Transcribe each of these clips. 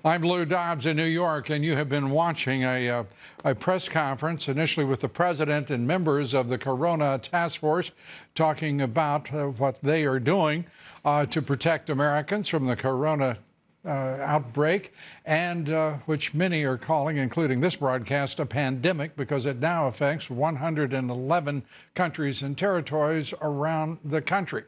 I'm Lou Dobbs in New York, and you have been watching a press conference initially with the president and members of the Corona Task Force talking about what they are doing to protect Americans from the Corona outbreak, and which many are calling, including this broadcast, a pandemic because it now affects 111 countries and territories around the country.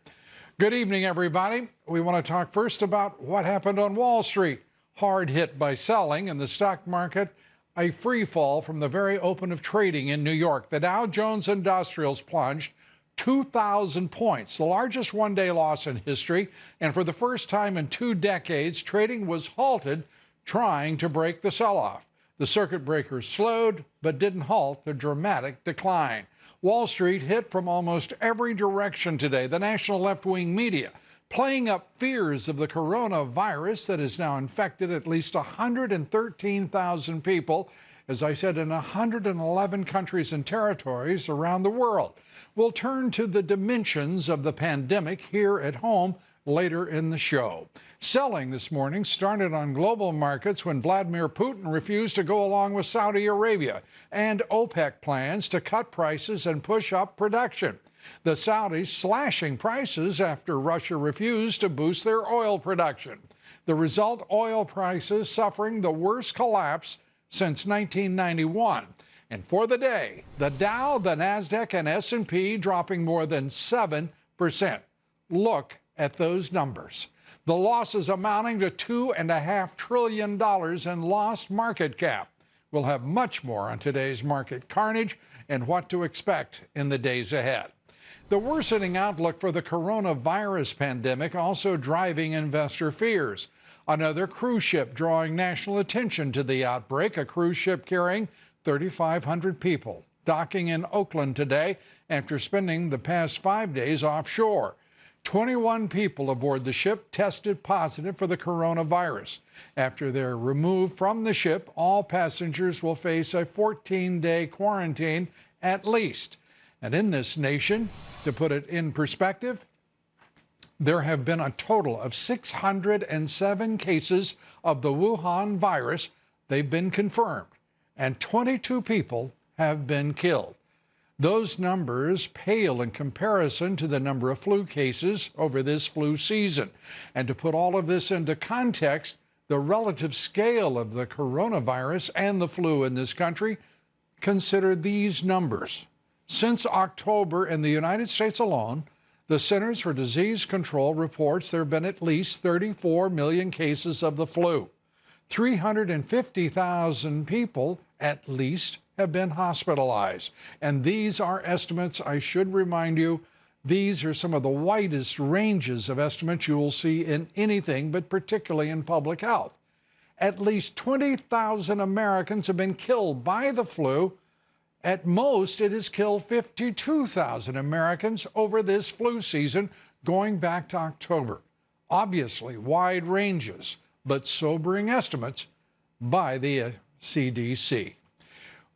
Good evening, everybody. We want to talk first about what happened on Wall Street. Hard hit by selling, and the stock market a free fall from the very open of trading in New York. The Dow Jones Industrials plunged 2,000 points, the largest one-day loss in history, and for the first time in 2 decades, trading was halted trying to break the sell-off. The circuit breakers slowed but didn't halt the dramatic decline. Wall Street hit from almost every direction today. The national left-wing media playing up fears of the coronavirus that has now infected at least 113,000 people, as I said, in 111 countries and territories around the world. We'll turn to the dimensions of the pandemic here at home later in the show. Selling this morning started on global markets when Vladimir Putin refused to go along with Saudi Arabia and OPEC plans to cut prices and push up production. The Saudis slashing prices after Russia refused to boost their oil production. The result, oil prices suffering the worst collapse since 1991. And for the day, the Dow, the Nasdaq, and S&P dropping more than 7%. Look at those numbers. The losses amounting to $2.5 trillion in lost market cap. We'll have much more on today's market carnage and what to expect in the days ahead. The worsening outlook for the coronavirus pandemic also driving investor fears. Another cruise ship drawing national attention to the outbreak, a cruise ship carrying 3,500 people, docking in Oakland today after spending the past 5 days offshore. 21 people aboard the ship tested positive for the coronavirus. After they're removed from the ship, all passengers will face a 14-day quarantine at least. And in this nation, to put it in perspective, there have been a total of 607 cases of the Wuhan virus. They've been confirmed, and 22 people have been killed. Those numbers pale in comparison to the number of flu cases over this flu season. And to put all of this into context, the relative scale of the coronavirus and the flu in this country, consider these numbers. Since October in the United States alone, the Centers for Disease Control reports there have been at least 34 million cases of the flu. 350,000 people, at least, have been hospitalized. And these are estimates, I should remind you, these are some of the widest ranges of estimates you will see in anything, but particularly in public health. At least 20,000 Americans have been killed by the flu. At most, it has killed 52,000 Americans over this flu season, going back to October. Obviously, wide ranges, but sobering estimates by the CDC.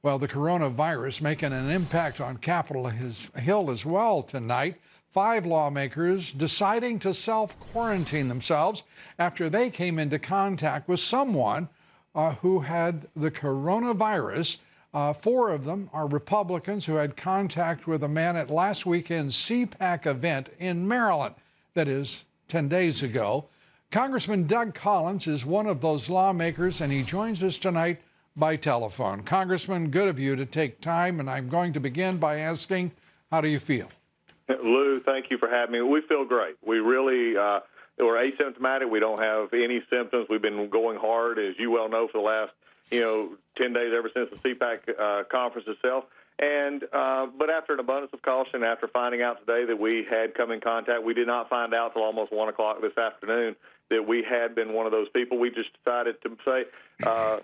Well, the coronavirus making an impact on Capitol Hill as well tonight. 5 lawmakers deciding to self-quarantine themselves after they came into contact with someone who had the coronavirus. 4 of them are Republicans who had contact with a man at last weekend's CPAC event in Maryland, that is 10 days ago. Congressman Doug Collins is one of those lawmakers, and he joins us tonight by telephone. Congressman, good of you to take time, and I'm going to begin by asking, how do you feel? Lou, thank you for having me. We feel great. We really we're asymptomatic. We don't have any symptoms. We've been going hard, as you well know, for the last 10 days ever since the CPAC conference itself. And but after an abundance of caution, after finding out today that we had come in contact, we did not find out till almost 1 o'clock this afternoon that we had been one of those people. We just decided to say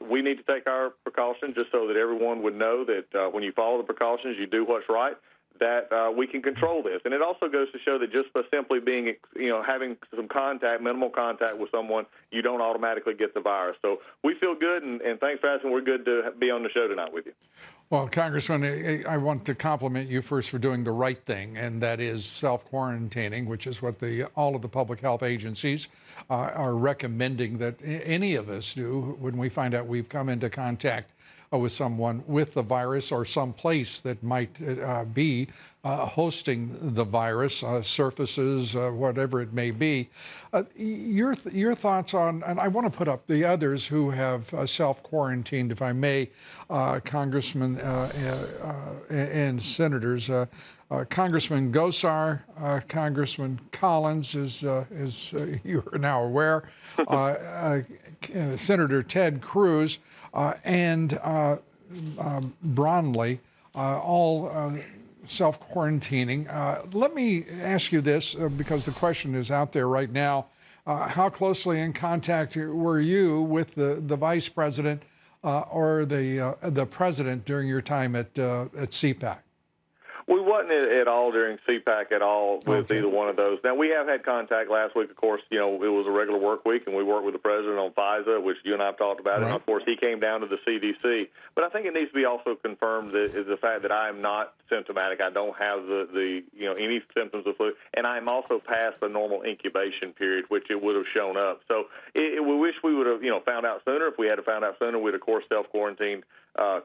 we need to take our precautions just so that everyone would know that when you follow the precautions, you do what's right. that we can control this. And it also goes to show that just by simply being, having some contact, minimal contact with someone, you don't automatically get the virus. So we feel good, and thanks for asking. We're good to be on the show tonight with you. Well, Congressman, I want to compliment you first for doing the right thing, and that is self-quarantining, which is what all of the public health agencies are recommending that any of us do when we find out we've come into contact with someone with the virus or some place that might be hosting the virus, surfaces, whatever it may be. Your thoughts on, and I want to put up the others who have self-quarantined, if I may, Congressmen and Senators. Congressman Gosar, Congressman Collins, as you are now aware, Senator Ted Cruz, and Bromley, all self-quarantining. Let me ask you this, because the question is out there right now. How closely in contact were you with the vice president or the president during your time at CPAC? We wasn't at all during CPAC at all with either one of those. Now, we have had contact last week. Of course, it was a regular work week, and we worked with the president on FISA, which you and I have talked about. Right. And, of course, he came down to the CDC. But I think it needs to be also confirmed is the fact that I am not symptomatic. I don't have any symptoms of flu, and I'm also past the normal incubation period, which it would have shown up. So we wish we would have, found out sooner. If we had found out sooner, we'd, of course, self-quarantined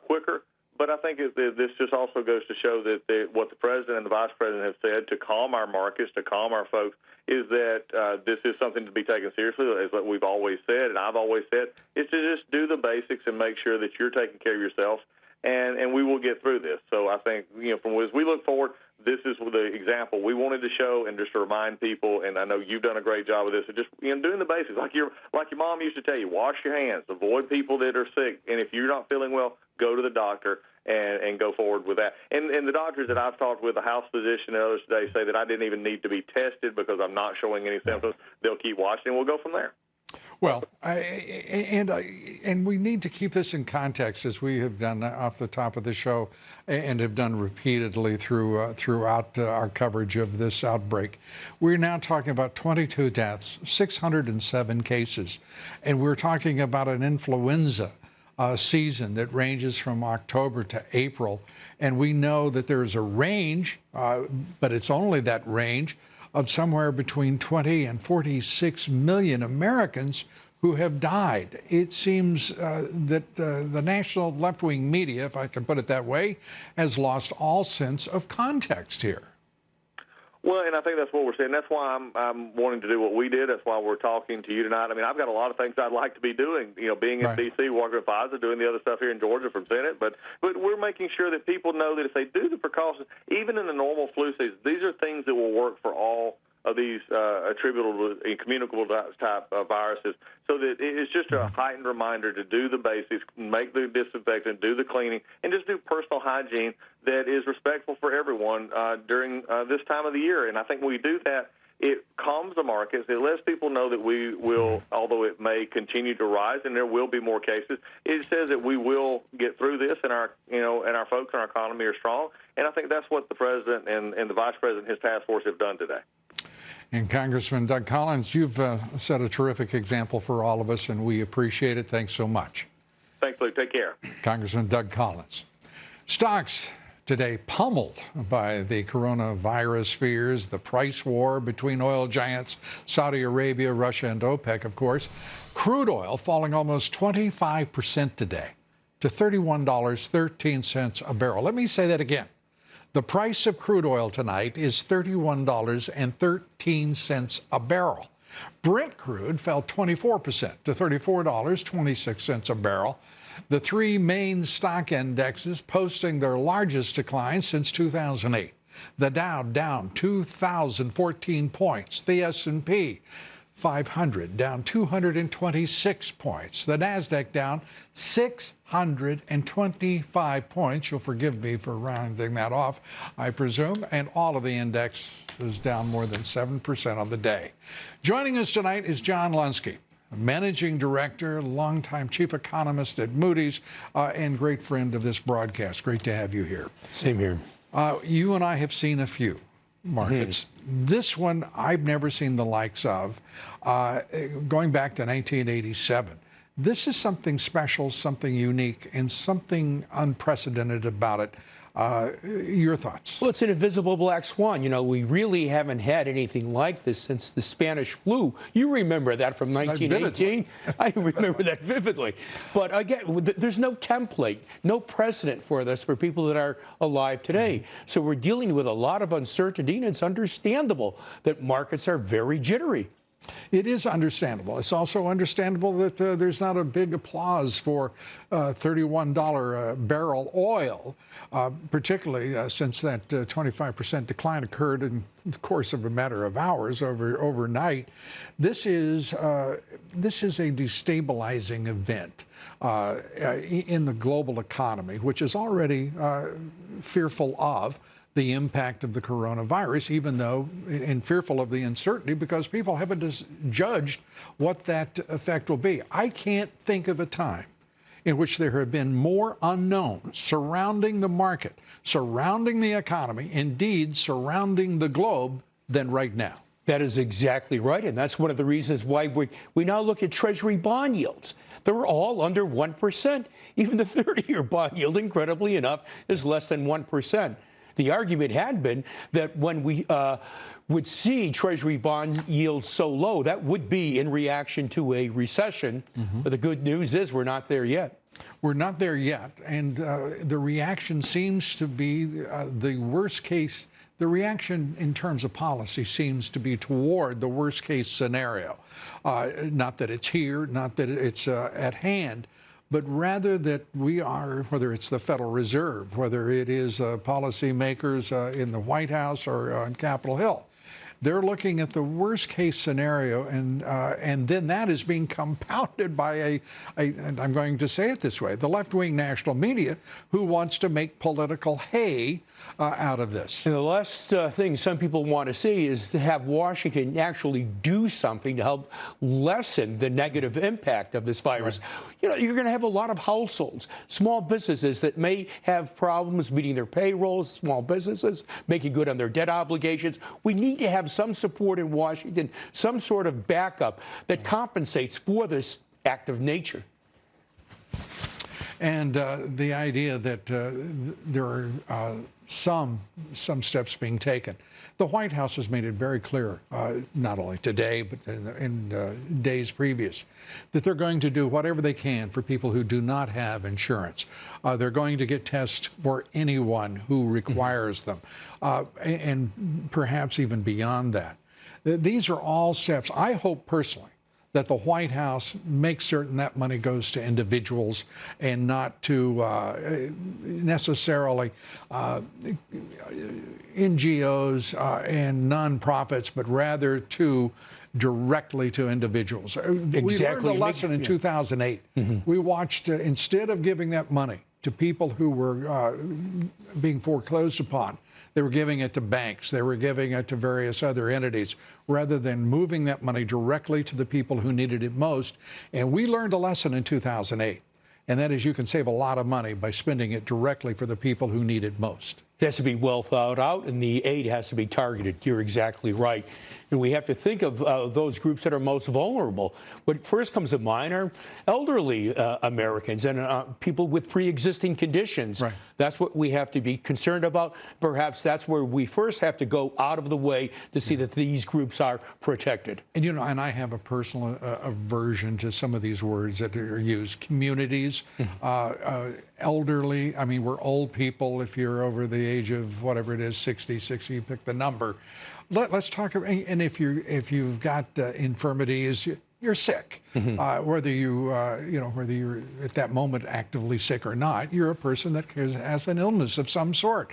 quicker. But I think this just also goes to show that what the president and the vice president have said to calm our markets, to calm our folks, is that this is something to be taken seriously, as we've always said, and I've always said, is to just do the basics and make sure that you're taking care of yourself, and we will get through this. So I think, as we look forward, this is the example we wanted to show, and just to remind people, and I know you've done a great job of this, of just doing the basics, like your mom used to tell you, wash your hands, avoid people that are sick, and if you're not feeling well, go to the doctor and go forward with that. And the doctors that I've talked with, the house physician and others today, say that I didn't even need to be tested because I'm not showing any symptoms. They'll keep watching, and we'll go from there. Well, and we need to keep this in context, as we have done off the top of the show and have done repeatedly throughout our coverage of this outbreak. We're now talking about 22 deaths, 607 cases, and we're talking about an influenza season that ranges from October to April. And we know that there's a range, but it's only that range, of somewhere between 20 and 46 million Americans who have died. It seems that the national left-wing media, if I can put it that way, has lost all sense of context here. Well, and I think that's what we're saying. That's why I'm wanting to do what we did. That's why we're talking to you tonight. I mean, I've got a lot of things I'd like to be doing, being in D.C., working with FISA, doing the other stuff here in Georgia from Senate. But we're making sure that people know that if they do the precautions, even in the normal flu season, these are things that will work for all of these attributable and communicable type viruses, so that it's just a heightened reminder to do the basics, make the disinfectant, do the cleaning, and just do personal hygiene that is respectful for everyone during this time of the year. And I think when we do that, it calms the markets. It lets people know that we will, although it may continue to rise and there will be more cases, it says that we will get through this, and our folks and our economy are strong. And I think that's what the president and the vice president and his task force have done today. And Congressman Doug Collins, you've set a terrific example for all of us, and we appreciate it. Thanks so much. Thanks, Luke. Take care. Congressman Doug Collins. Stocks today pummeled by the coronavirus fears, the price war between oil giants Saudi Arabia, Russia, and OPEC, of course. Crude oil falling almost 25% today to $31.13 a barrel. Let me say that again. The price of crude oil tonight is $31.13 a barrel. Brent crude fell 24% to $34.26 a barrel. The three main stock indexes posting their largest decline since 2008. The Dow down 2,014 points. The S&P 500 down 226 points. The NASDAQ down 625 points. You'll forgive me for rounding that off, I presume. And all of the index is down more than 7% on the day. Joining us tonight is John Lunsky, Managing Director, longtime Chief Economist at Moody's, and great friend of this broadcast. Great to have you here. Same here. You and I have seen a few markets. This one I've never seen the likes of, going back to 1987. This is something special, something unique, and something unprecedented about it. Your thoughts? Well, it's an invisible black swan. You know, we really haven't had anything like this since the Spanish flu. You remember that from 1918? I remember that vividly. But again, there's no template, no precedent for this for people that are alive today. So we're dealing with a lot of uncertainty, and it's understandable that markets are very jittery. It is understandable. It's also understandable that there's not a big applause for $31 barrel oil, particularly since that 25% decline occurred in the course of a matter of hours overnight. This is a destabilizing event in the global economy, which is already fearful of the impact of the coronavirus, even though, and fearful of the uncertainty, because people haven't judged what that effect will be. I can't think of a time in which there have been more unknowns surrounding the market, surrounding the economy, indeed surrounding the globe, than right now. That is exactly right, and that's one of the reasons why we now look at Treasury bond yields. They're all under 1%. Even the 30-year bond yield, incredibly enough, is less than 1%. The argument had been that when we would see Treasury bond yields so low, that would be in reaction to a recession. But the good news is we're not there yet. We're not there yet, and the reaction seems to be the worst case. The reaction in terms of policy seems to be toward the worst case scenario. Not that it's here, not that it's at hand, but rather that we are, whether it's the Federal Reserve, whether it is policymakers in the White House or on Capitol Hill, they're looking at the worst case scenario, and then that is being compounded by and I'm going to say it this way, the left-wing national media who wants to make political hay out of this. And the last thing some people want to see is to have Washington actually do something to help lessen the negative impact of this virus. Right. You know, you're going to have a lot of households, small businesses that may have problems meeting their payrolls, small businesses making good on their debt obligations. We need to have some support in Washington, some sort of backup that compensates for this act of nature. And the idea that there are some steps being taken. The White House has made it very clear, not only today, but in days previous, that they're going to do whatever they can for people who do not have insurance. They're going to get tests for anyone who requires them, and perhaps even beyond that. These are all steps. I hope personally that the White House makes certain that money goes to individuals and not to necessarily NGOs and nonprofits, but rather directly to individuals. Exactly. We learned a lesson in 2008. We watched, instead of giving that money to people who were being foreclosed upon, they were giving it to banks. They were giving it to various other entities rather than moving that money directly to the people who needed it most. And we learned a lesson in 2008, and that is you can save a lot of money by spending it directly for the people who need it most. It has to be well thought out, and the aid has to be targeted. You're exactly right. And we have to think of those groups that are most vulnerable. What first comes to mind are elderly Americans and people with pre-existing conditions. Right. That's what we have to be concerned about. Perhaps that's where we first have to go out of the way to see that these groups are protected. And, you know, and I have a personal aversion to some of these words that are used. Communities, elderly, I mean, we're old people. If you're over the age of whatever it is, 60, you pick the number. Let's talk about, and if you've got infirmities, you're sick, whether whether you're at that moment actively sick or not, you're a person that has an illness of some sort.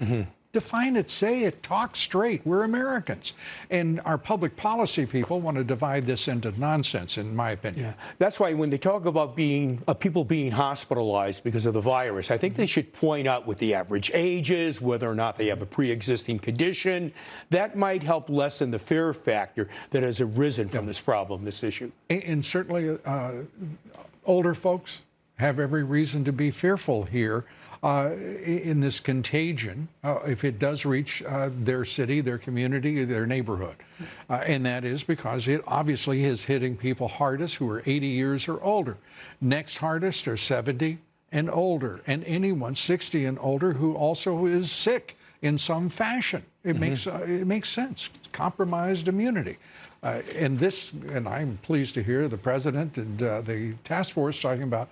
Define it, say it, talk straight. We're Americans. And our public policy people want to divide this into nonsense, in my opinion. Yeah. That's why when they talk about people being hospitalized because of the virus, I think they should point out what the average age is, whether or not they have a pre-existing condition. That might help lessen the fear factor that has arisen from this problem, this issue. And certainly older folks have every reason to be fearful here. in this contagion if it does reach their city, their community, their neighborhood. And that is because it obviously is hitting people hardest who are 80 years or older. Next hardest are 70 and older, and anyone 60 and older who also is sick in some fashion. It makes sense. Compromised immunity. And I'm pleased to hear the president and the task force talking about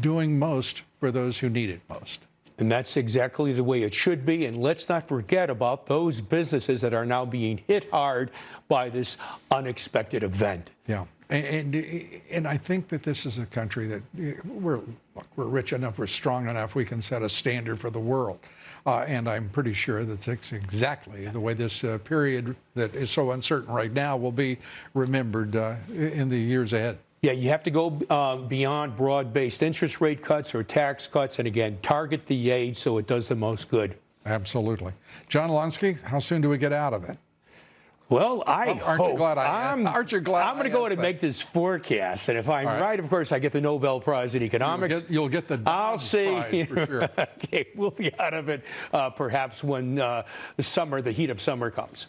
doing most for those who need it most. And that's exactly the way it should be. And let's not forget about those businesses that are now being hit hard by this unexpected event. Yeah. And I think that this is a country that we're rich enough, we're strong enough, we can set a standard for the world. And I'm pretty sure that's exactly the way this period that is so uncertain right now will be remembered in the years ahead. Yeah, you have to go beyond broad-based interest rate cuts or tax cuts, and again, target the aid so it does the most good. Absolutely. John Lunsky, how soon do we get out of it? Well, aren't you glad aren't you glad I'm going to go ahead and make this forecast, and if I'm right, of course, I get the Nobel Prize in economics. You'll get the Dobbs Prize for sure. Okay, we'll be out of it perhaps when the heat of summer comes.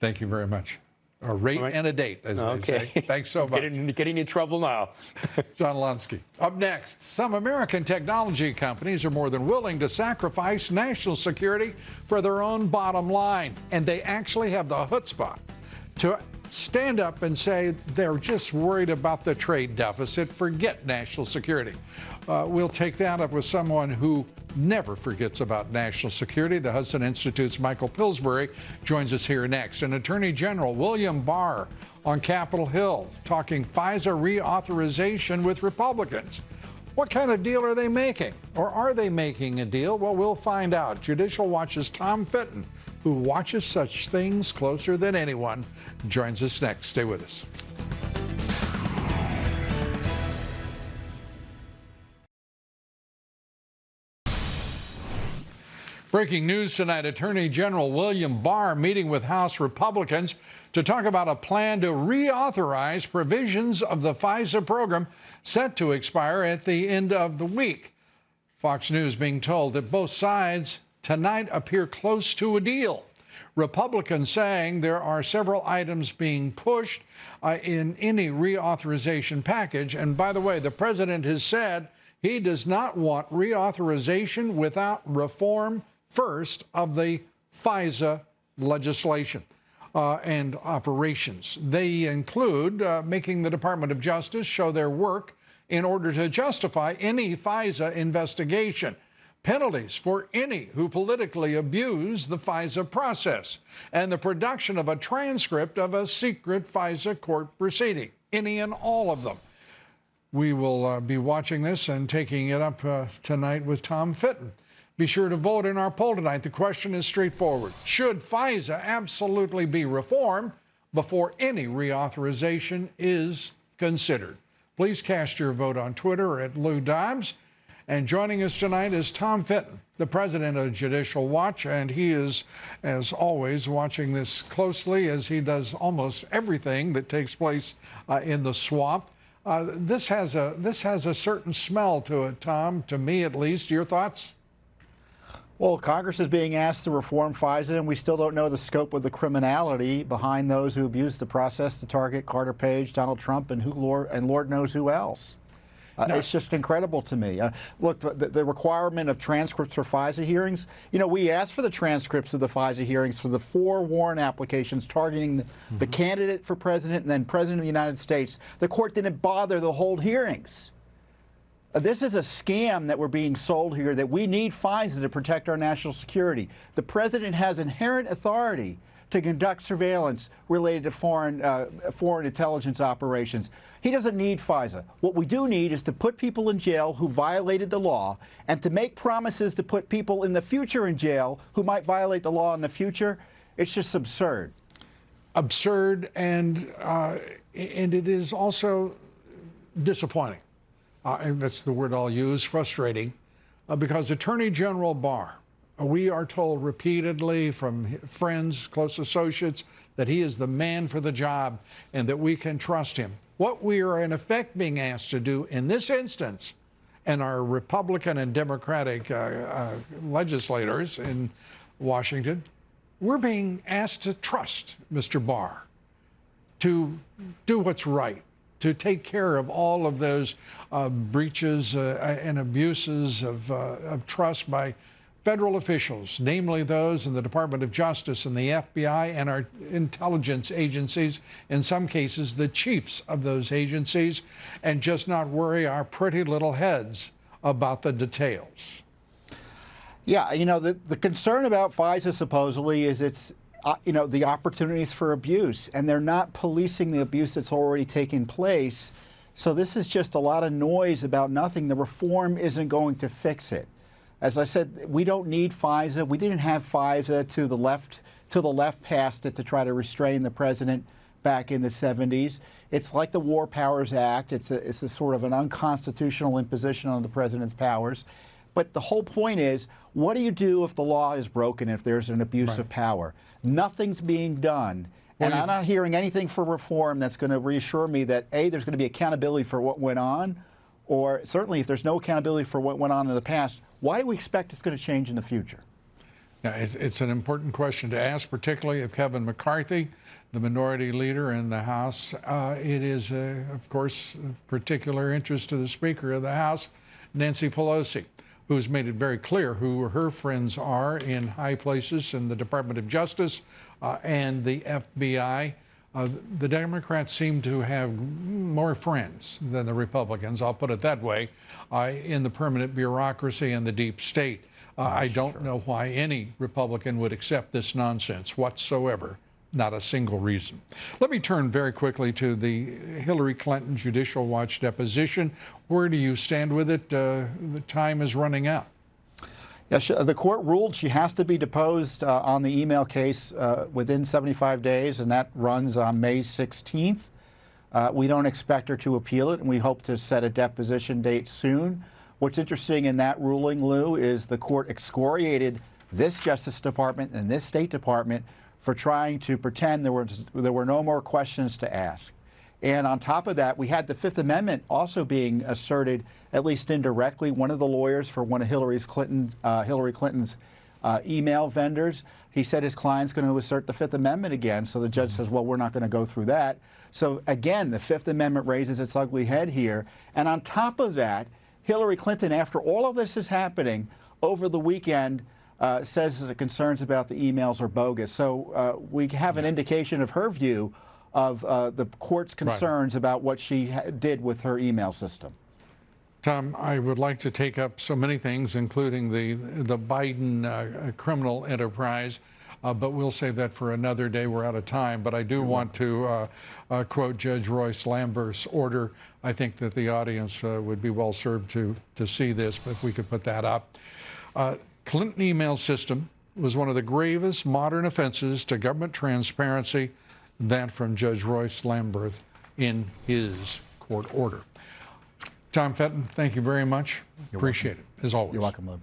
Thank you very much. A rate and a date, as they say. Thanks so much. Getting in trouble now. John Lunsky. Up next, some American technology companies are more than willing to sacrifice national security for their own bottom line. And they actually have the chutzpah to stand up and say they're just worried about the trade deficit. Forget national security. We'll take that up with someone who never forgets about national security. The Hudson Institute's Michael Pillsbury joins us here next. And Attorney General William Barr on Capitol Hill talking FISA reauthorization with Republicans. What kind of deal are they making? Or are they making a deal? Well, we'll find out. Judicial Watch's Tom Fitton, who watches such things closer than anyone, joins us next. Stay with us. Breaking news tonight, Attorney General William Barr meeting with House Republicans to talk about a plan to reauthorize provisions of the FISA program set to expire at the end of the week. Fox News being told that both sides tonight appear close to a deal. Republicans saying there are several items being pushed in any reauthorization package. And by the way, the president has said he does not want reauthorization without reform first of the FISA legislation and operations. They include making the Department of Justice show their work in order to justify any FISA investigation, penalties for any who politically abuse the FISA process, and the production of a transcript of a secret FISA court proceeding, any and all of them. We will be watching this and taking it up tonight with Tom Fitton. Be sure to vote in our poll tonight. The question is straightforward. Should FISA absolutely be reformed before any reauthorization is considered? Please cast your vote on Twitter at Lou Dobbs. And joining us tonight is Tom Fitton, the president of Judicial Watch, and he is, as always, watching this closely as he does almost everything that takes place in the swamp. This has a certain smell to it, Tom, to me at least. Your thoughts? Well, Congress is being asked to reform FISA, and we still don't know the scope of the criminality behind those who abused the process to target Carter Page, Donald Trump, and Lord knows who else. It's just incredible to me. Look, the requirement of transcripts for FISA hearings, you know, we asked for the transcripts of the FISA hearings for the 4 warrant applications targeting the candidate for president and then president of the United States. The court didn't bother to hold hearings. This is a scam that we're being sold here, that we need FISA to protect our national security. The president has inherent authority to conduct surveillance related to foreign intelligence operations. He doesn't need FISA. What we do need is to put people in jail who violated the law, and to make promises to put people in the future in jail who might violate the law in the future. It's just absurd. Absurd, and it is also disappointing. And that's the word I'll use, frustrating, because Attorney General Barr, we are told repeatedly from friends, close associates, that he is the man for the job and that we can trust him. What we are in effect being asked to do in this instance, and our Republican and Democratic legislators in Washington, we're being asked to trust Mr. Barr to do what's right, to take care of all of those breaches and abuses of trust by federal officials, namely those in the Department of Justice and the FBI and our intelligence agencies, in some cases the chiefs of those agencies, and just not worry our pretty little heads about the details. Yeah, you know, the concern about FISA supposedly is it's, you know, the opportunities for abuse, and they're not policing the abuse that's already taken place. So this is just a lot of noise about nothing. The reform isn't going to fix it. As I said, we don't need FISA. We didn't have FISA to the left passed it to try to restrain the president back in the 70s. It's like the War Powers Act. It's a sort of an unconstitutional imposition on the president's powers. But the whole point is, what do you do if the law is broken, if there's an abuse of power? Nothing's being done. And I'm not hearing anything for reform that's going to reassure me that, A, there's going to be accountability for what went on, or certainly if there's no accountability for what went on in the past, why do we expect it's going to change in the future? Now, it's an important question to ask, particularly of Kevin McCarthy, the minority leader in the House. It is, of course, of particular interest to the Speaker of the House, Nancy Pelosi, who's made it very clear who her friends are in high places in the Department of Justice and the FBI. The Democrats seem to have more friends than the Republicans, I'll put it that way, in the permanent bureaucracy and the deep state. I don't know why any Republican would accept this nonsense whatsoever. Not a single reason. Let me turn very quickly to the Hillary Clinton Judicial Watch deposition. Where do you stand with it? The time is running out. Yes, the court ruled she has to be deposed on the email case within 75 days, and that runs on May 16th. We don't expect her to appeal it, and we hope to set a deposition date soon. What's interesting in that ruling, Lou, is the court excoriated this Justice Department and this State Department for trying to pretend there were no more questions to ask. And on top of that, we had the Fifth Amendment also being asserted, at least indirectly. One of the lawyers for one of Hillary Clinton's email vendors, he said his client's going to assert the Fifth Amendment again. So the judge says, well, we're not going to go through that. So again, the Fifth Amendment raises its ugly head here. And on top of that, Hillary Clinton, after all of this is happening, over the weekend, says that concerns about the emails are bogus. So we have an indication of her view of the court's concerns about what she did with her email system. Tom, I would like to take up so many things, including the Biden criminal enterprise, but we'll save that for another day. We're out of time. But I do want to quote Judge Royce Lamberth's order. I think that the audience would be well served to see this, but if we could put that up. Clinton email system was one of the gravest modern offenses to government transparency. That from Judge Royce Lamberth in his court order. Tom Fenton, thank you very much. Appreciate it, as always. You're welcome, Lou.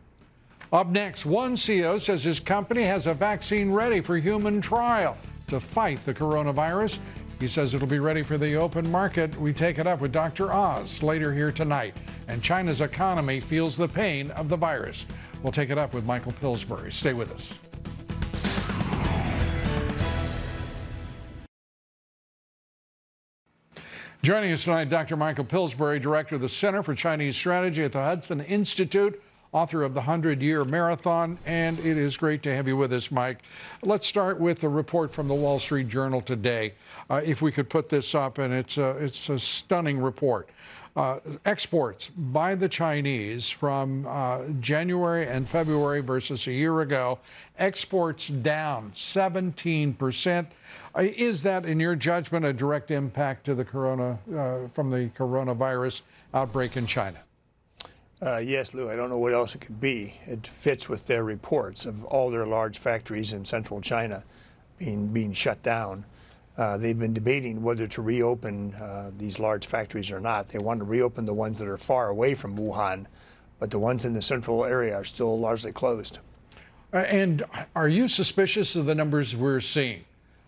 Up next, one CEO says his company has a vaccine ready for human trial to fight the coronavirus. He says it'll be ready for the open market. We take it up with Dr. Oz later here tonight. And China's economy feels the pain of the virus. We'll take it up with Michael Pillsbury. Stay with us. Joining us tonight, Dr. Michael Pillsbury, Director of the Center for Chinese Strategy at the Hudson Institute, author of The 100-Year Marathon, and it is great to have you with us, Mike. Let's start with a report from the Wall Street Journal today. If we could put this up, and it's a stunning report. Exports by the Chinese from January and February versus a year ago, exports down 17%. Is that, in your judgment, a direct impact to the from the coronavirus outbreak in China? Yes, Lou, I don't know what else it could be. It fits with their reports of all their large factories in central China being shut down. They've been debating whether to reopen these large factories or not. They want to reopen the ones that are far away from Wuhan, but the ones in the central area are still largely closed. And are you suspicious of the numbers we're seeing?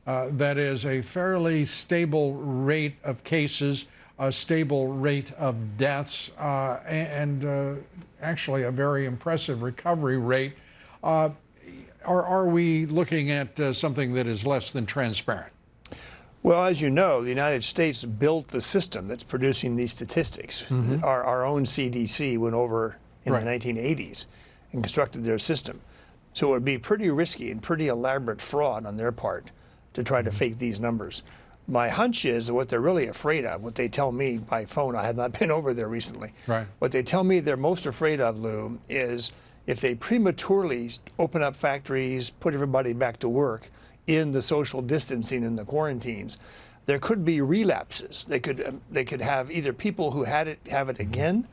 That is a fairly stable rate of cases a stable rate of deaths, and actually a very impressive recovery rate. Are we looking at something that is less than transparent? Well, as you know, the United States built the system that's producing these statistics. Our own CDC went over in the 1980s and constructed their system. So it would be pretty risky and pretty elaborate fraud on their part to try to fake these numbers. My hunch is that what they're really afraid of, what they tell me by phone, I have not been over there recently, what they tell me they're most afraid of, Lou, is if they prematurely open up factories, put everybody back to work in the social distancing and the quarantines, there could be relapses. They could have either people who had it have it again,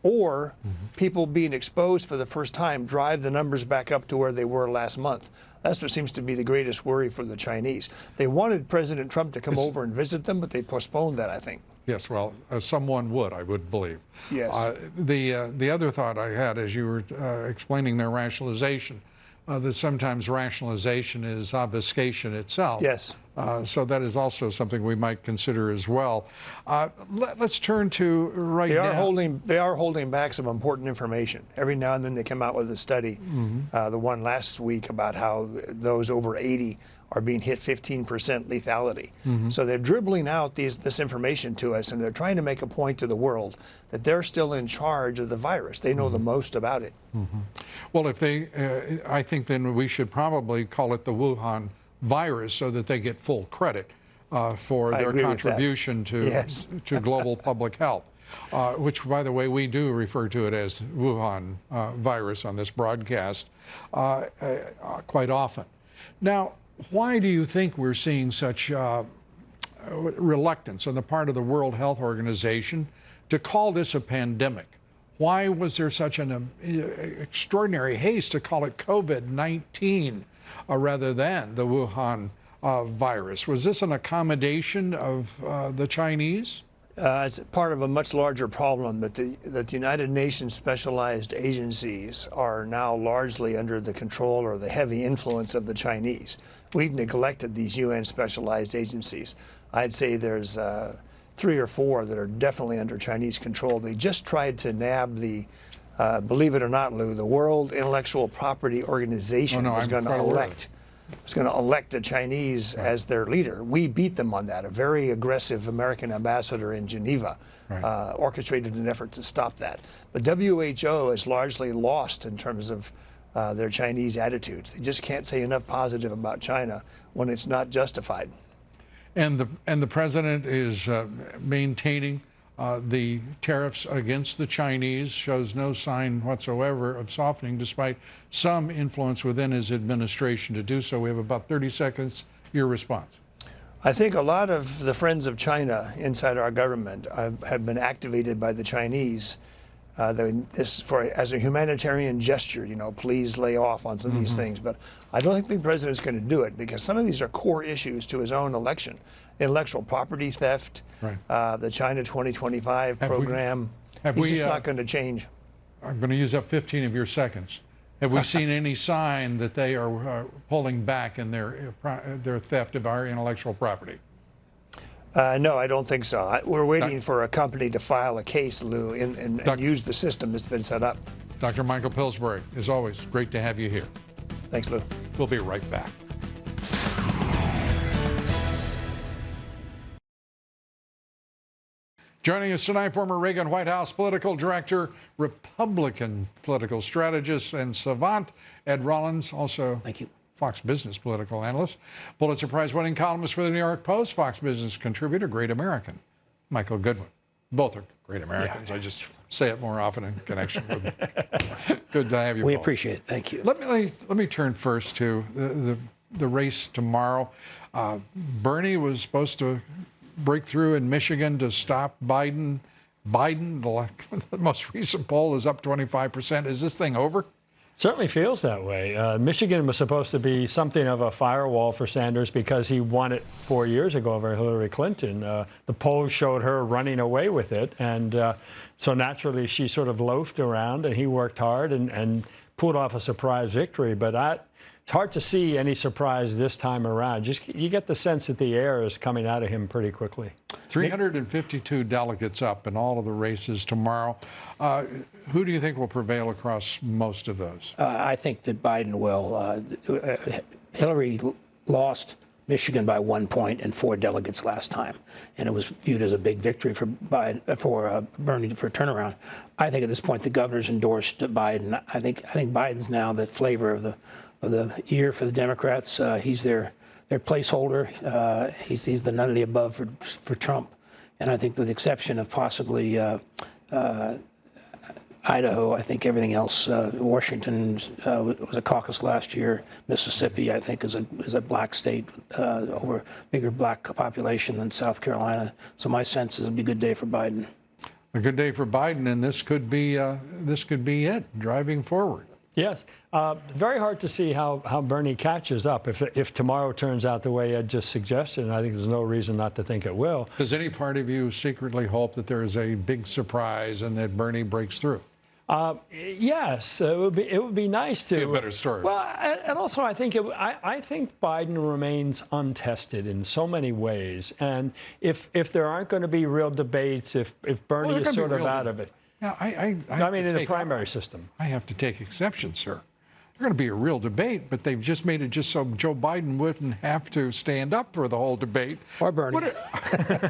or people being exposed for the first time drive the numbers back up to where they were last month. That's what seems to be the greatest worry for the Chinese. They wanted President Trump to come over and visit them, but they postponed that, I think. Yes, well, someone would, I would believe. Yes. The other thought I had as you were explaining their rationalization, that sometimes rationalization is obfuscation itself. Yes. So that is also something we might consider as well. Let's turn to right now. They are holding back some important information. Every now and then they come out with a study, the one last week about how those over 80 are being hit 15% lethality. So they're dribbling out this information to us, and they're trying to make a point to the world that they're still in charge of the virus. They know the most about it. Well, if they, I think then we should probably call it the Wuhan virus so that they get full credit for their contribution to global public health, which, by the way, we do refer to it as Wuhan virus on this broadcast quite often. Now, why do you think we're seeing such reluctance on the part of the World Health Organization to call this a pandemic? Why was there such an extraordinary haste to call it COVID-19 rather than the Wuhan virus? Was this an accommodation of the Chinese? It's part of a much larger problem that the United Nations specialized agencies are now largely under the control or the heavy influence of the Chinese. We've neglected these UN specialized agencies. I'd say there's 3 or 4 that are definitely under Chinese control. They just tried to nab the, believe it or not, Lou, the World Intellectual Property Organization was going to elect the Chinese as their leader. We beat them on that. A very aggressive American ambassador in Geneva orchestrated an effort to stop that. But WHO is largely lost in terms of their Chinese attitudes. They just can't say enough positive about China when it's not justified. And the president is maintaining the tariffs against the Chinese, shows no sign whatsoever of softening, despite some influence within his administration to do so. We have about 30 seconds. Your response. I think a lot of the friends of China inside our government have been activated by the Chinese as a humanitarian gesture, you know, please lay off on some of these things. But I don't think the president's going to do it because some of these are core issues to his own election. Intellectual property theft, the China 2025 program. He's just not going to change. I'm going to use up 15 of your seconds. Have we seen any sign that they are pulling back in their theft of our intellectual property? No, I don't think so. We're waiting for a company to file a case, Lou, and use the system that's been set up. Dr. Michael Pillsbury, as always, great to have you here. Thanks, Lou. We'll be right back. Joining us tonight, former Reagan White House political director, Republican political strategist, and savant, Ed Rollins, also Fox Business political analyst, Pulitzer Prize-winning columnist for the New York Post, Fox Business contributor, great American, Michael Goodwin. Both are great Americans. I just say it more often in connection with them. Good to have you. We both. appreciate it. Thank you. Let me turn first to the race tomorrow. Bernie was supposed to break through in Michigan to stop Biden. The most recent poll is up 25%. Is this thing over? Certainly feels that way. Michigan was supposed to be something of a firewall for Sanders because he won it 4 years ago over Hillary Clinton. The polls showed her running away with it, and so naturally she sort of loafed around, and he worked hard and pulled off a surprise victory. But it's hard to see any surprise this time around. You get the sense that the air is coming out of him pretty quickly. 352 delegates up in all of the races tomorrow. Who do you think will prevail across most of those? I think that Biden will. Hillary lost Michigan by 1 point and 4 delegates last time, and it was viewed as a big victory for Biden, for Bernie for a turnaround. I think at this point the governor's endorsed Biden. I think Biden's now the flavor of the year for the Democrats. He's their placeholder. He's the none of the above for Trump, and I think with the exception of possibly Idaho, I think everything else. Washington was a caucus last year. Mississippi, I think, is a black state over bigger black population than South Carolina. So my sense is it'll be a good day for Biden. A good day for Biden, and this could be it driving forward. Yes. Very hard to see how Bernie catches up if tomorrow turns out the way Ed just suggested, and I think there's no reason not to think it will. Does any part of you secretly hope that there is a big surprise and that Bernie breaks through? Yes, it would be nice to. Be a better story. Well, and also I think Biden remains untested in so many ways, and if there aren't going to be real debates, if Bernie is sort of out of it. Yeah, I mean, in the primary system. I have to take exception, sir. There's going to be a real debate, but they've just made it just so Joe Biden wouldn't have to stand up for the whole debate. Or Bernie.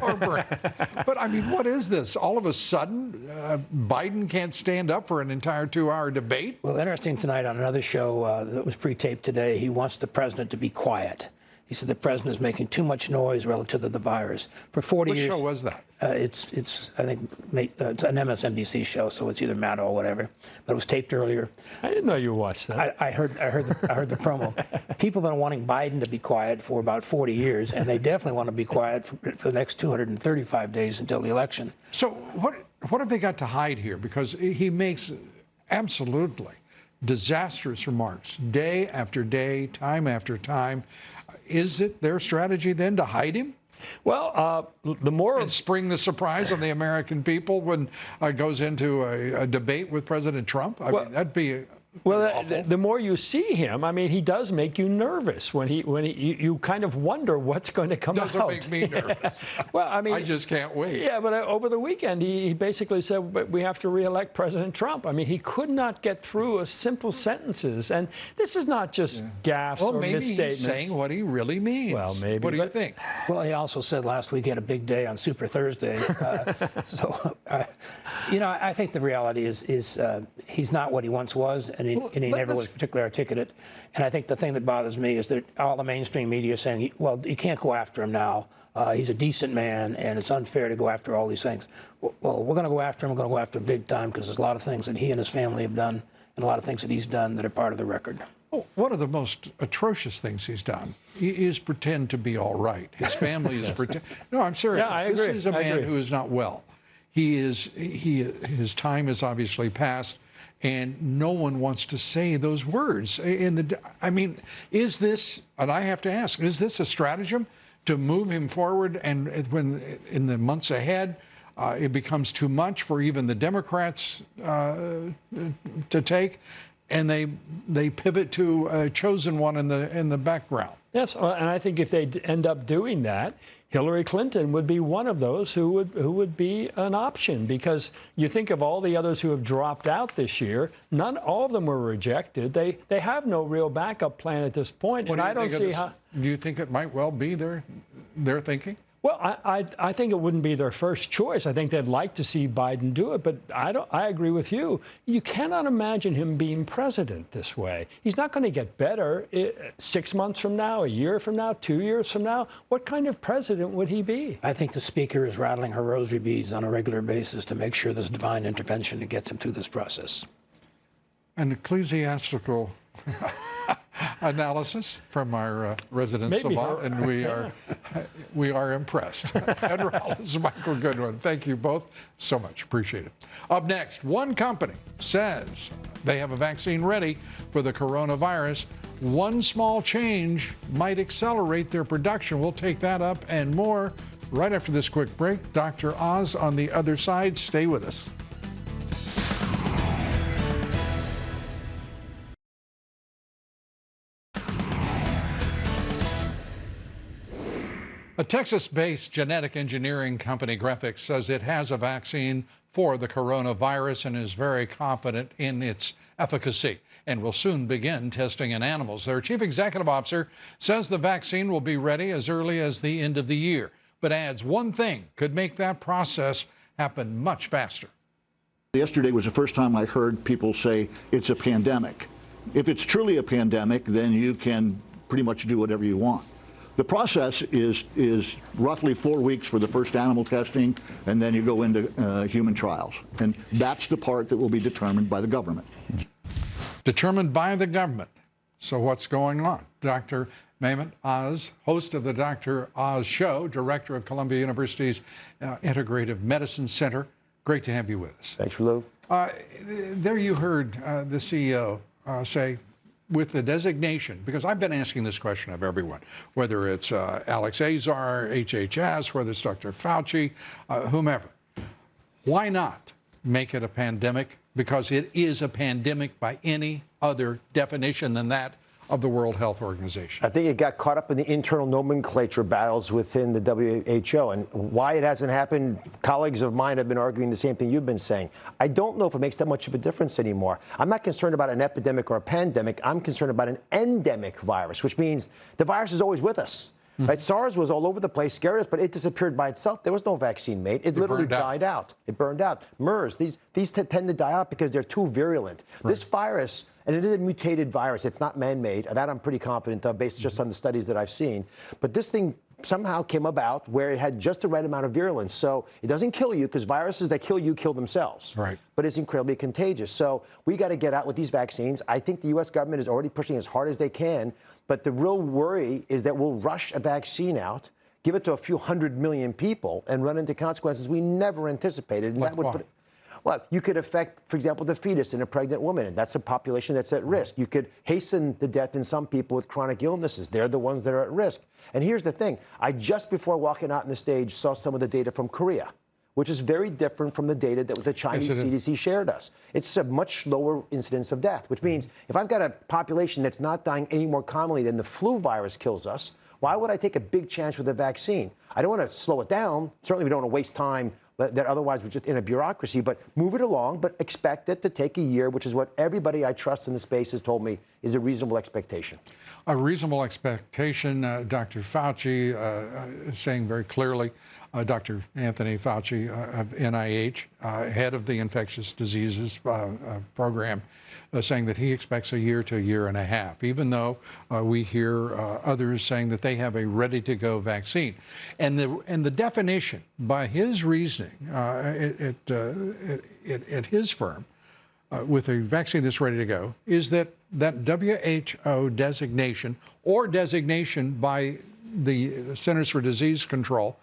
Or Bernie. But, I mean, what is this? All of a sudden, Biden can't stand up for an entire 2-hour debate? Well, interesting tonight on another show that was pre-taped today, he wants the president to be quiet. He said the president is making too much noise relative to the virus. For 40 years. Which show was that? It's I think it's an MSNBC show, so it's either Maddow or whatever. But it was taped earlier. I didn't know you watched that. I heard the promo. People have been wanting Biden to be quiet for about 40 years, and they definitely want to be quiet for the next 235 days until the election. So what have they got to hide here? Because he makes absolutely disastrous remarks day after day, time after time. Is it their strategy then to hide him? Well, the more and spring the surprise on the American people when goes into a debate with President Trump? I mean, that'd be the more you see him, I mean, he does make you nervous when you kind of wonder what's going to come out. Doesn't make me nervous. Well, I mean, I just can't wait. Yeah, but over the weekend, he basically said, "But we have to reelect President Trump." I mean, he could not get through a simple sentences, and this is not just gaffes or maybe misstatements. He's saying what he really means. Well, maybe. What do you think? Well, he also said last week he had a big day on Super Thursday. I think the reality is he's not what he once was, and he never was particularly articulate. And I think the thing that bothers me is that all the mainstream media is saying, well, you can't go after him now. He's a decent man, and it's unfair to go after all these things. Well, we're going to go after him. We're going to go after him big time because there's a lot of things that he and his family have done and a lot of things that he's done that are part of the record. Oh, one of the most atrocious things he's done is pretend to be all right. His family is pretend. No, I'm serious. Yeah, I agree. This is a man who is not well. His time is obviously past, and no one wants to say those words. I mean, is this? And I have to ask: is this a stratagem to move him forward? And when in the months ahead, it becomes too much for even the Democrats to take, and they pivot to a chosen one in the background. Yes, and I think if they end up doing that, Hillary Clinton would be one of those who would be an option, because you think of all the others who have dropped out this year. All of them were rejected. They have no real backup plan at this point, and I don't see how. Do you think it might well be their thinking? Well, I think it wouldn't be their first choice. I think they'd like to see Biden do it, but I agree with you. You cannot imagine him being president this way. He's not going to get better 6 months from now, a year from now, 2 years from now. What kind of president would he be? I think the speaker is rattling her rosary beads on a regular basis to make sure there's divine intervention that gets him through this process. An ecclesiastical analysis from our resident savant, and we are impressed. Ed Rollins, Michael Goodwin, thank you both so much. Appreciate it. Up next, one company says they have a vaccine ready for the coronavirus. One small change might accelerate their production. We'll take that up and more right after this quick break. Dr. Oz on the other side. Stay with us. A Texas-based genetic engineering company, Graphics, says it has a vaccine for the coronavirus and is very confident in its efficacy and will soon begin testing in animals. Their chief executive officer says the vaccine will be ready as early as the end of the year, but adds one thing could make that process happen much faster. Yesterday was the first time I heard people say it's a pandemic. If it's truly a pandemic, then you can pretty much do whatever you want. The process is roughly 4 weeks for the first animal testing, and then you go into human trials. And that's the part that will be determined by the government. Determined by the government. So what's going on? Dr. Mehmet Oz, host of the Dr. Oz Show, director of Columbia University's Integrative Medicine Center. Great to have you with us. Thanks, Lou. There you heard the CEO say, with the designation, because I've been asking this question of everyone, whether it's Alex Azar, HHS, whether it's Dr. Fauci, whomever. Why not make it a pandemic? Because it is a pandemic by any other definition than that of the World Health Organization. I think it got caught up in the internal nomenclature battles within the WHO. And why it hasn't happened, colleagues of mine have been arguing the same thing you've been saying. I don't know if it makes that much of a difference anymore. I'm not concerned about an epidemic or a pandemic. I'm concerned about an endemic virus, which means the virus is always with us. Right? SARS was all over the place, scared us, but it disappeared by itself. There was no vaccine made. It literally died out. It burned out. MERS, these tend to die out because they're too virulent. Right. This virus, and it is a mutated virus. It's not man-made. That I'm pretty confident of based just on the studies that I've seen. But this thing somehow came about where it had just the right amount of virulence. So it doesn't kill you because viruses that kill you kill themselves. Right. But it's incredibly contagious. So we got to get out with these vaccines. I think the U.S. government is already pushing as hard as they can. But the real worry is that we'll rush a vaccine out, give it to a few 100 million people, and run into consequences we never anticipated. And that would put, well, you could affect, for example, the fetus in a pregnant woman, and that's a population that's at risk. You could hasten the death in some people with chronic illnesses. They're the ones that are at risk. And here's the thing. I just before walking out on the stage saw some of the data from Korea, which is very different from the data that the Chinese CDC shared us. It's a much lower incidence of death, which means if I've got a population that's not dying any more commonly than the flu virus kills us, why would I take a big chance with a vaccine? I don't want to slow it down. Certainly we don't want to waste time that otherwise we're just in a bureaucracy, but move it along, but expect it to take a year, which is what everybody I trust in the space has told me is a reasonable expectation. A reasonable expectation, Dr. Fauci saying very clearly, Dr. Anthony Fauci of NIH, head of the infectious diseases program, saying that he expects a year to a year and a half, even though we hear others saying that they have a ready-to-go vaccine. And the definition, by his reasoning at his firm, with a vaccine that's ready to go, is that WHO designation or designation by the Centers for Disease Control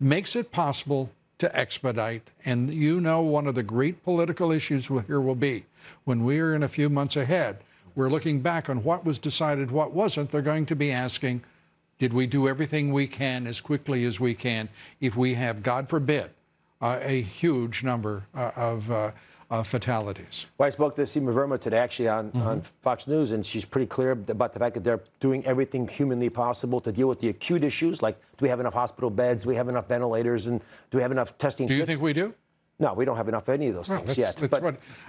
makes it possible to expedite. And you know, one of the great political issues here will be when we're in a few months ahead, we're looking back on what was decided, what wasn't. They're going to be asking, did we do everything we can as quickly as we can if we have, God forbid, a huge number of fatalities? Well, I spoke to Seema Verma today, actually, on Fox News, and she's pretty clear about the fact that they're doing everything humanly possible to deal with the acute issues, like do we have enough hospital beds, do we have enough ventilators, and do we have enough testing kits? Do you think we do? No, we don't have enough of any of those things yet.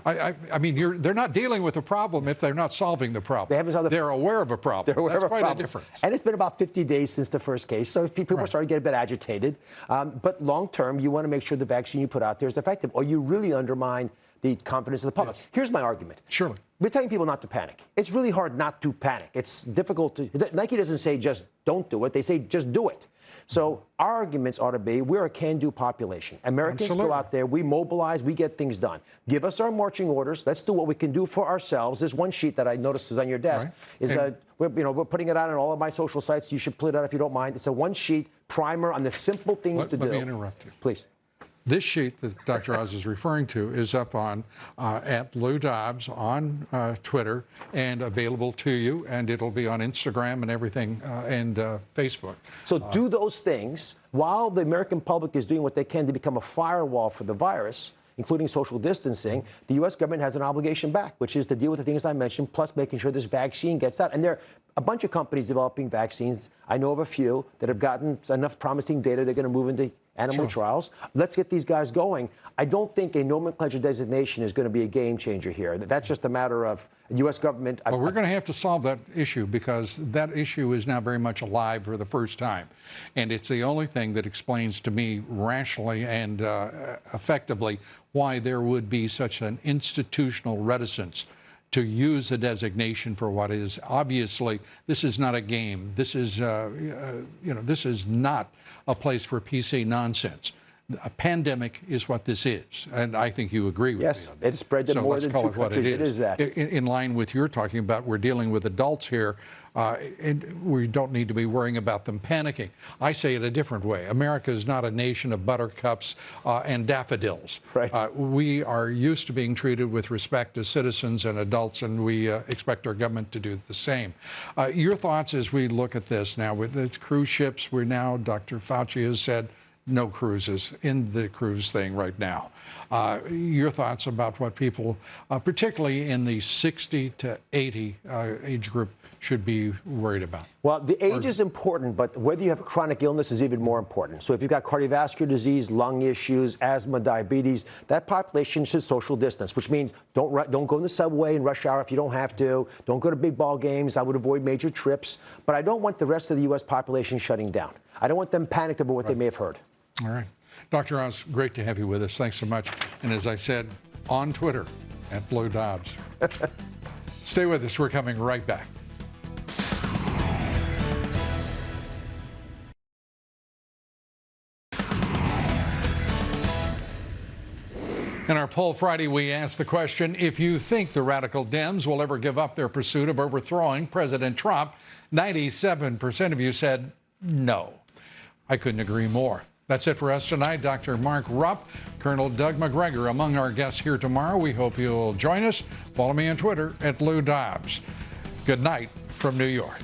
I mean, they're not dealing with the problem if they're not solving the problem. They haven't solved they're aware of a problem. They're aware That's of a quite problem. a difference. And it's been about 50 days since the first case, so people are starting to get a bit agitated. But long term, you want to make sure the vaccine you put out there is effective, or you really undermine the confidence of the public. Yes. Here's my argument. Surely. We're telling people not to panic. It's really hard not to panic. It's difficult to... Nike doesn't say just don't do it. They say just do it. So our arguments ought to be, we're a can-do population. Americans go out there, we mobilize, we get things done. Give us our marching orders. Let's do what we can do for ourselves. There's one sheet that I noticed is on your desk. Right. We're putting it out on all of my social sites. You should put it out if you don't mind. It's a one-sheet primer on the simple things to do. Let me interrupt you. Please. This sheet that Dr. Oz is referring to is up on at Lou Dobbs on Twitter and available to you, and it'll be on Instagram and everything and Facebook. So do those things while the American public is doing what they can to become a firewall for the virus. including social distancing, the U.S. government has an obligation back, which is to deal with the things I mentioned, plus making sure this vaccine gets out. And there are a bunch of companies developing vaccines. I know of a few that have gotten enough promising data they're going to move into animal trials. Let's get these guys going. I don't think a nomenclature designation is going to be a game changer here. That's just a matter of the U.S. government. But we're going to have to solve that issue, because that issue is now very much alive for the first time. And it's the only thing that explains to me rationally and effectively why there would be such an institutional reticence to use the designation for what is obviously, this is not a game. This is, this is not a place for PC nonsense. A pandemic is what this is, and I think you agree with me. Yes, it's spread to more than 2 countries. It is that. In line with you're talking about, we're dealing with adults here, and we don't need to be worrying about them panicking. I say it a different way. America is not a nation of buttercups and daffodils. Right. We are used to being treated with respect as citizens and adults, and we expect our government to do the same. Your thoughts as we look at this now with the cruise ships? We're now, Dr. Fauci has said, no cruises in the cruise thing right now. Your thoughts about what people, particularly in the 60 to 80 age group, should be worried about? Well, the age is important, but whether you have a chronic illness is even more important. So if you've got cardiovascular disease, lung issues, asthma, diabetes, that population should social distance, which means don't go in the subway and rush hour if you don't have to. Don't go to big ball games. I would avoid major trips. But I don't want the rest of the U.S. population shutting down. I don't want them panicked about what they may have heard. All right. Dr. Oz, great to have you with us. Thanks so much. And as I said, on Twitter, @BlowDobbs. Stay with us. We're coming right back. In our poll Friday, we asked the question, if you think the radical Dems will ever give up their pursuit of overthrowing President Trump, 97% of you said no. I couldn't agree more. That's it for us tonight. Dr. Mark Rupp, Colonel Doug McGregor among our guests here tomorrow. We hope you'll join us. Follow me on Twitter @LouDobbs. Good night from New York.